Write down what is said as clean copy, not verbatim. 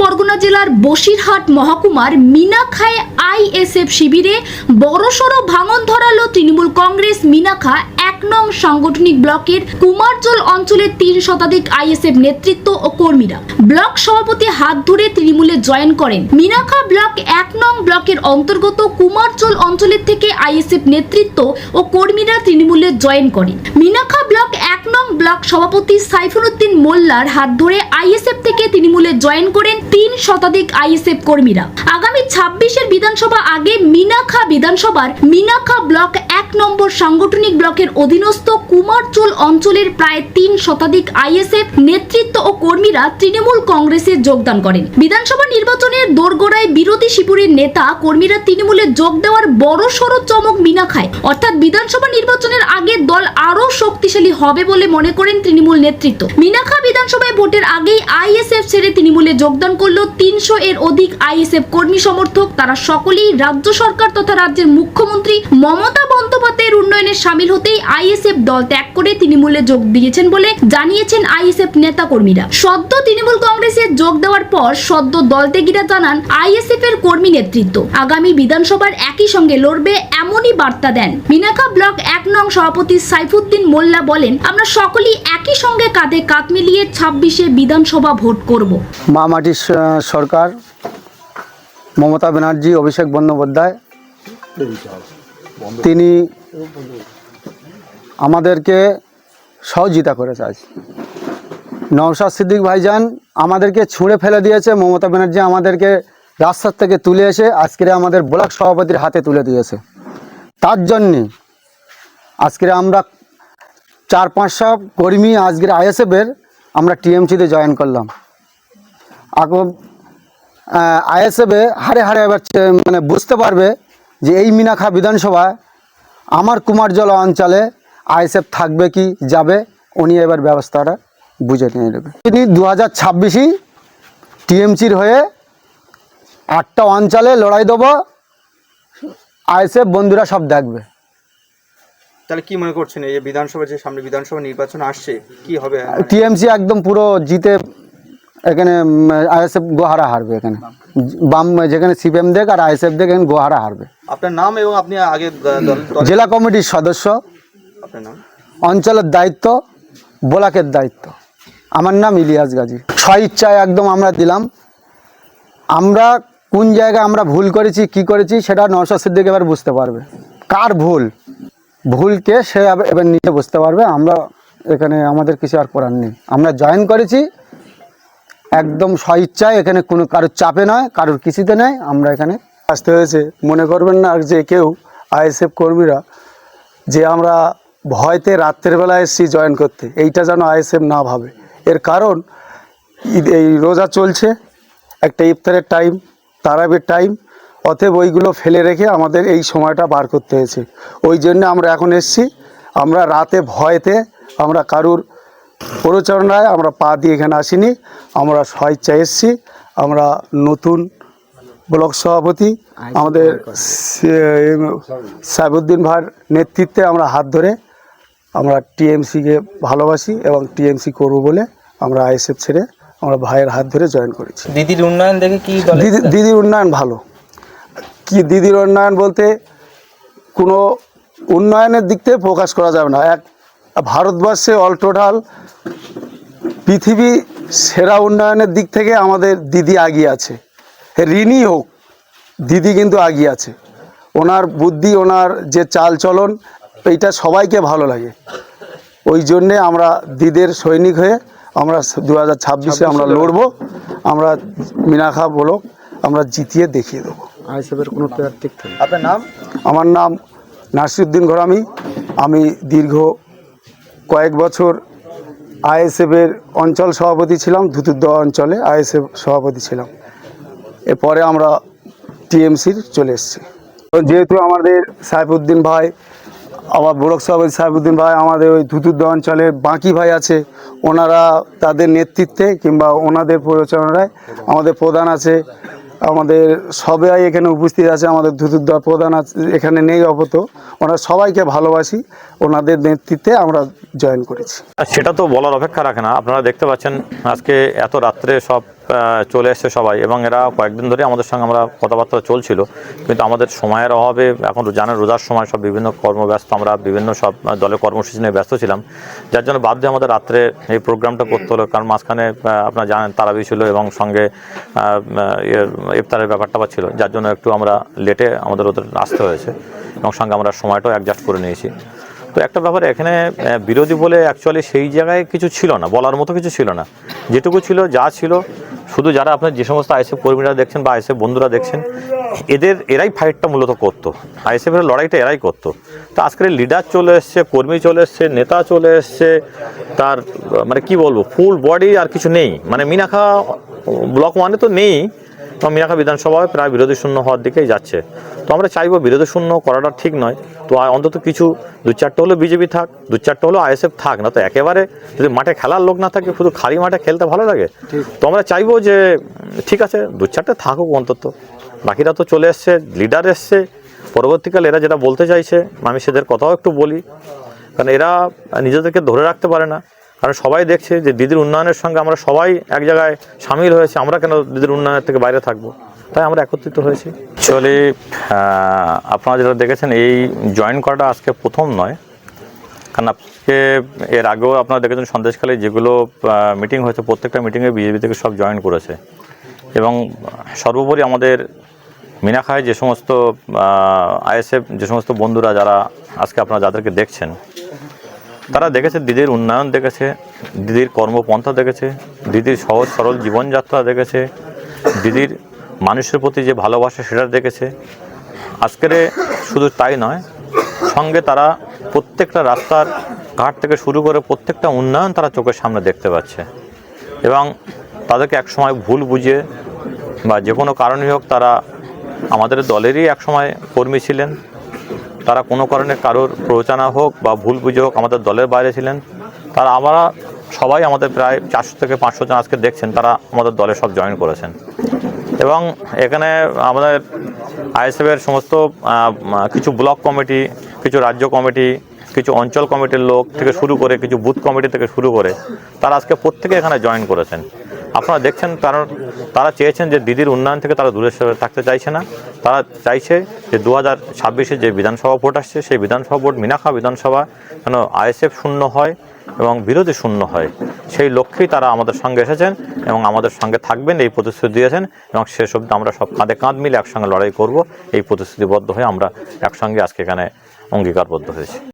পরগনা জেলার বসিরহাট মহকুমার মিনাখায় আইএসএফ শিবিরে বড়সড় ভাঙন ধরালো তৃণমূল কংগ্রেস মিনাখা ১ নং সাংগঠনিক ব্লকের কুমারজল অঞ্চলের ৩ শতাধিক আইএসএফ নেতৃত্ব ও কর্মীরা। ব্লক সভাপতি হাত ধরে তৃণমূলে জয়েন করেন। মিনাখা ব্লক ১ নং ব্লকের অন্তর্গত কুমারজল অঞ্চলের থেকে আইএসএফ নেতৃত্ব ও কর্মীরা তৃণমূলে জয়েন করেন। মিনাখা ব্লক ১ নং ব্লক সভাপতি সাইফুল উদ্দিন মোল্লার হাত ধরে আইএসএফ থেকে তৃণমূলে জয়েন করেন ৩ শতাধিক আইএসএফ কর্মীরা। আগামী ২৬-এর বিধানসভা আগে মিনাখা বিধানসভার মিনাখা ব্লক ১ নম্বর সাংগঠনিক ব্লকের অধীনস্থ কুমারজল অঞ্চলের প্রায় ৩ শতাধিক আইএসএফ নেতৃত্ব ও কর্মীরা তৃণমূল কংগ্রেসে যোগদান করেন। বিধানসভা নির্বাচনের দোরগোড়ায় বিরোধী শিবিরের নেতা কর্মীরা তৃণমূলে যোগ দেওয়ার বড়সড় চমক মিনাখায়, অর্থাৎ বিধানসভা নির্বাচনের আগে দল আরো শক্তিশালী হবে বলে মনে করেন তৃণমূল নেতৃত্ব। মিনাখা বিধানসভায় ভোটের আগেই আইএসএফ ছেড়ে তৃণমূলে যোগদান করলো ৩০০ এর অধিক আইএসএফ কর্মী সমর্থক। তারা সকলেই রাজ্য সরকার তথা রাজ্যের মুখ্যমন্ত্রী মমতা বন্দ্যোপাধ্যায়ের উন্নয়নে সামিল হতেই আইএসএফ দল ত্যাগ করে তৃণমূলে যোগ দিয়েছেন বলে জানিয়েছেন আইএসএফ নেতা কর্মীরা। সদ্য তৃণমূল কংগ্রেসে যোগ দেওয়ার পর সদ্য দলত্যাগীরা জানান আইএসএফ এর কর্মী নেতৃত্ব আগামী বিধানসভার একই সঙ্গে লড়বে এমনই বার্তা দেন। মিনাখা ব্লক ১ নং সভাপতি সাইফুদ্দিন মোল্লা বলেন, আমরা সকলেই একই সঙ্গে কাঁধে কাঁধ মিলিয়ে ২৬-এ বিধানসভা ভোট করব। মা মাটির সরকার মমতা ব্যানার্জি, অভিষেক বন্দ্যোপাধ্যায় তিনি আমাদেরকে সহযোগিতা করেছে। আজ নওশাদ সিদ্দিক ভাইজান আমাদেরকে ছুঁড়ে ফেলে দিয়েছে, মমতা ব্যানার্জি আমাদেরকে রাস্তার থেকে তুলে এসে আজকে আমাদের ব্লক সভাপতির হাতে তুলে দিয়েছে। তার জন্যে আজকে আমরা ৪-৫০০ কর্মী আজকের আইএসএফের আমরা টিএমসিতে জয়েন করলাম। এখন আইএসএফে হারে হারে এবার মানে বুঝতে পারবে যে এই মিনাখা বিধানসভায় আমার কুমারজল অঞ্চলে আইএসএফ থাকবে কি যাবে, উনি এবার ব্যবস্থাটা বুঝে নিয়ে নেবে। তিনি ২০২৬ই টিএমসির হয়ে ৮টা অঞ্চলে লড়াই দেবো, আইএসএফ বন্ধুরা সব দেখবে। তাহলে কি মনে করছেন এই যে বিধানসভা, যে সামনে বিধানসভা নির্বাচন আসছে, কি হবে? টিএমসি একদম পুরো জিতে এখানে আইএসএফ গোহারা হারবে। এখানে বাম যেখানে সিপিএম দেখ আর আইএসএফ দেখ এখানে গোহারা হারবে। আপনার নাম এবং আপনি আগে জেলা কমিটির সদস্য, আপনার নাম, অঞ্চলের দায়িত্ব, ব্লকের দায়িত্ব। আমার নাম ইলিয়াস গাজী। ইচ্ছায় একদম আমরা দিলাম। আমরা কোন জায়গায় আমরা ভুল করেছি কি করেছি সেটা নওশাদ সিদ্দিক এবার বুঝতে পারবে। কার ভুলকে সে এবার নিয়ে বুঝতে পারবে। আমরা এখানে আমাদের কিছু আর করার নেই। আমরা জয়েন করেছি একদম স্বইচ্ছায়, এখানে কোনো কারোর চাপে নয়, কারোর কিছুতে নয়। আমরা এখানে আসতে হয়েছে, মনে করবেন না যে কেউ আইএসএফ কর্মীরা যে আমরা ভয়তে রাত্রের বেলা এসেছি জয়েন করতে, এইটা যেন আইএসএফ না ভাবে। এর কারণ এই রোজা চলছে, একটা ইফতারের টাইম, তারাবির টাইম, অতএব ওইগুলো ফেলে রেখে আমাদের এই সময়টা বার করতে হয়েছে। ওই জন্য আমরা এখন এসেছি। আমরা রাতে ভয়তে আমরা কারুর প্ররোচনায় আমরা পা দিয়ে এখানে আসিনি, আমরা স্বেচ্ছায় এসেছি। আমরা নতুন ব্লক সভাপতি আমাদের সাইফুদ্দিন ভাইয়ের নেতৃত্বে আমরা হাত ধরে আমরা টিএমসিকে ভালোবাসি এবং টিএমসি করব বলে আমরা আইএসএফ ছেড়ে আমরা ভাইয়ের হাত ধরে জয়েন করেছি। দিদির উন্নয়ন দেখে কি দিদির উন্নয়ন ভালো। কি দিদির উন্নয়ন বলতে কোনো উন্নয়নের দিক থেকে প্রকাশ করা যাবে না। এক ভারতবর্ষে অল টোটাল পৃথিবী সেরা উন্নয়নের দিক থেকে আমাদের দিদি এগিয়ে আছে। ঋণই হোক, দিদি কিন্তু এগিয়ে আছে। ওনার বুদ্ধি, ওনার যে চাল চলন, এইটা সবাইকে ভালো লাগে। ওই জন্যে আমরা দিদির সৈনিক হয়ে আমরা 2026-এ আমরা লড়বো। আমরা মিনাখা বলো আমরা জিতিয়ে দেখিয়ে দেবো। আইএসএফের কোনো ঠিক থাকে। আপনার নাম? আমার নাম নাসিরউদ্দিন ঘরামি। আমি দীর্ঘ কয়েক বছর আইএসএফের অঞ্চল সভাপতি ছিলাম, ধুতুরদহ অঞ্চলে আইএসএফ সভাপতি ছিলাম। এরপরে আমরা টিএমসির চলে এসেছি। যেহেতু আমাদের সাইফুদ্দিন ভাই, আবার ব্লক সভাপতি সাইফুদ্দিন ভাই, আমাদের ওই ধুতুরদহ অঞ্চলের বাকি ভাই আছে, ওনারা তাদের নেতৃত্বে কিংবা ওনাদের প্ররোচনায় আমাদের প্রধান আছে, আমাদের সবাই এখানে উপস্থিত আছে। আমাদের ধুতুরদহ প্রধান আছে, এখানে নেই অপত। ওনারা সবাইকে ভালোবাসি, ওনাদের নেতৃত্বে আমরা জয়েন করেছি। সেটা তো বলার অপেক্ষা রাখে না। আপনারা দেখতে পাচ্ছেন আজকে এত রাত্রে সব চলে এসছে সবাই, এবং এরা কয়েকদিন ধরে আমাদের সঙ্গে আমরা কথাবার্তা চলছিল, কিন্তু আমাদের সময়ের অভাবে, এখন জানেন রোজার সময় সব বিভিন্ন কর্মব্যস্ত, আমরা বিভিন্ন সব দলের কর্মসূচি নিয়ে ব্যস্ত ছিলাম, যার জন্য বাধ্য হয়ে আমাদের রাত্রে এই প্রোগ্রামটা করতে হলো। কারণ মাঝখানে আপনারা জানেন তারাবি ছিল এবং সঙ্গে ইফতারের ব্যাপারটা ছিল, যার জন্য একটু আমরা লেটে আমাদের ওদের আসতে হয়েছে, এবং সঙ্গে আমরা সময়টাও অ্যাডজাস্ট করে নিয়েছি। তো একটা ব্যাপারে এখানে বিরোধী বলে অ্যাকচুয়ালি সেই জায়গায় কিছু ছিল না, বলার মতো কিছু ছিল না। যেটুকু ছিল যা ছিল, শুধু যারা আপনার যে সমস্ত আইএসএফ কর্মীরা দেখছেন বা আইএসএফ বন্ধুরা দেখছেন, এরাই ফাইটটা মূলত করতো, আইএসএফের লড়াইটা এরাই করতো। তো আজকের লিডার চলে এসছে, কর্মী চলে এসছে, নেতা চলে এসছে, তার মানে কি বলবো, ফুল বডি আর কিছু নেই। মানে মিনাখা ব্লক মানে তো নেই, এবং মিনাখা বিধানসভায় প্রায় বিরোধী শূন্য হওয়ার দিকেই যাচ্ছে। তো আমরা চাইবো বিরোধী শূন্য করাটা ঠিক নয়, তো অন্তত কিছু 2-4টা হলেও বিজেপি থাক, 2-4টা হলেও আইএসএফ থাক, না তো একেবারে যদি মাঠে খেলার লোক না থাকে, শুধু খালি মাঠে খেলতে ভালো লাগে। তো আমরা চাইবো যে ঠিক আছে 2-4টা থাকুক অন্তত, বাকিরা তো চলে এসছে, লিডার এসছে, পরবর্তীকালে এরা যেটা বলতে চাইছে আমি সেদের কথাও একটু বলি, কারণ এরা নিজেদেরকে ধরে রাখতে পারে না। কারণ সবাই দেখছে যে দিদির উন্নয়নের সঙ্গে আমরা সবাই এক জায়গায় সামিল হয়েছে, আমরা কেন দিদির উন্নয়নের থেকে বাইরে থাকবো, তাই আমরা একত্রিত হয়েছি। অ্যাকচুয়ালি আপনারা যেটা দেখেছেন, এই জয়েন করাটা আজকে প্রথম নয়, কারণ আজকে এর আগেও আপনারা দেখেছেন সন্দেশখালী যেগুলো মিটিং হয়েছে, প্রত্যেকটা মিটিংয়ে বিজেপি থেকে সব জয়েন করেছে। এবং সর্বোপরি আমাদের মিনাখায় যে সমস্ত আইএসএফ যে সমস্ত বন্ধুরা যারা আজকে আপনারা যাদেরকে দেখছেন, তারা দেখেছে দিদির উন্নয়ন, দেখেছে দিদির কর্মপন্থা, দেখেছে দিদির সহজ সরল জীবনযাত্রা, দেখেছে দিদির মানুষের প্রতি যে ভালোবাসা সেটা দেখেছে। আজকের শুধু তাই নয়, সঙ্গে তারা প্রত্যেকটা রাস্তার ঘাট থেকে শুরু করে প্রত্যেকটা উন্নয়ন তারা চোখের সামনে দেখতে পাচ্ছে, এবং তাদেরকে একসময় ভুল বুঝিয়ে বা যে কোনো কারণেই হোক, তারা আমাদের দলেরই একসময় কর্মী ছিলেন, তারা কোনো কারণে কারোর প্ররোচনা হোক বা ভুল বুঝে হোক আমাদের দলের বাইরে ছিলেন, তারা আমরা সবাই আমাদের প্রায় 400 থেকে 500 জন আজকে দেখছেন, তারা আমাদের দলে সব জয়েন করেছেন। এবং এখানে আমাদের আইএসএফের সমস্ত কিছু ব্লক কমিটি, কিছু রাজ্য কমিটি, কিছু অঞ্চল কমিটির লোক থেকে শুরু করে, কিছু বুথ কমিটি থেকে শুরু করে, তারা আজকে প্রত্যেকে এখানে জয়েন করেছেন। আপনারা দেখছেন, কারণ তারা চেয়েছেন যে দিদির উন্নয়ন থেকে তারা দূরে থাকতে চাইছে না, তারা চাইছে যে 2026-এ যে বিধানসভা ভোট আসছে, সেই বিধানসভা ভোট মিনাখা বিধানসভা যেন আইএসএফ শূন্য হয় এবং বিরোধী শূন্য হয়, সেই লক্ষ্যেই তারা আমাদের সঙ্গে এসেছেন এবং আমাদের সঙ্গে থাকবেন এই প্রতিশ্রুতি দিয়েছেন। এবং শেষ অবধি আমরা সব কাঁধে কাঁধ মিলে একসঙ্গে লড়াই করব, এই প্রতিশ্রুতিবদ্ধ হয়ে আমরা একসঙ্গে আজকে এখানে অঙ্গীকারবদ্ধ হয়েছি।